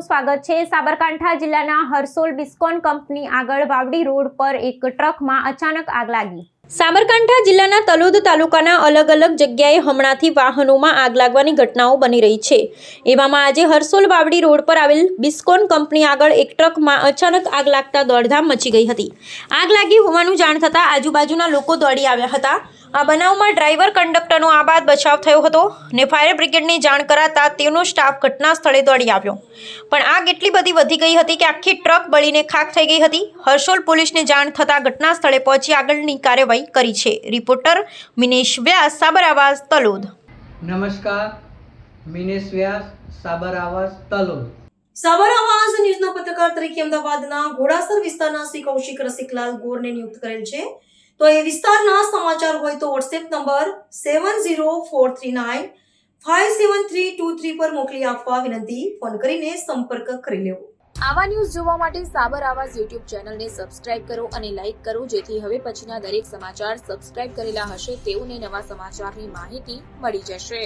સ્વાગત છે। સાબરકાંઠા જિલ્લાના હરસોલ બિસ્કોન કંપની આગળ વાવડી રોડ પર એક ટ્રકમાં અચાનક આગ લાગી। સાબરકાંઠા જિલ્લાના તલોદ તાલુકાના અલગ અલગ જગ્યાએ હમણાંથી વાહનોમાં આગ લાગવાની ઘટનાઓ બની રહી છે। એવામાં આજે હરસોલ વાવડી રોડ પર આવેલ બિસ્કોન કંપની આગળ એક ટ્રકમાં અચાનક આગ લાગતા દોડધામ મચી ગઈ હતી। આગ લાગી હોવાનું જાણ થતાં આજુબાજુના લોકો દોડી આવ્યા હતા। આ બનાવમાં ડ્રાઈવર કંડક્ટરનો આબાદ બચાવ થયો હતો ને ફાયર બ્રિગેડની જાણ કરાતા તેનો સ્ટાફ ઘટના સ્થળે દોડી આવ્યો, પણ આગ એટલી બધી વધી ગઈ હતી કે આખી ટ્રક બળીને ખાખ થઈ ગઈ હતી। હરસોલ પોલીસને જાણ થતાં ઘટના સ્થળે પહોંચી આગળની કાર્યવાહી કરી છે। રિપોર્ટર મિનેશ વ્યાસ, સાબર આવાજ, તલોદ। નમસ્કાર, મિનેશ વ્યાસ, સાબર આવાજ, તલોદ। સાબર આવાજ ન્યૂઝના પત્રકાર તરીકે અમદાવાદના ઘોડાસર વિસ્તારના શ્રી કૌશિક રસિકલાલ ગોરને નિયુક્ત કરેલ છે। તો એ વિસ્તારના સમાચાર હોય તો વોટ્સએપ નંબર 7043957323 પર મોકલી આપવા વિનંતી। ફોન કરીને સંપર્ક કરી લેવો। આવા ન્યૂઝ જોવા માટે સાબર આવાજ યુટ્યુબ ચેનલને સબસ્ક્રાઇબ કરો અને લાઇક કરો, જેથી હવે પછીના દરેક સમાચાર સબસ્ક્રાઇબ કરેલા હશે તેઓને નવા સમાચારની માહિતી મળી જશે।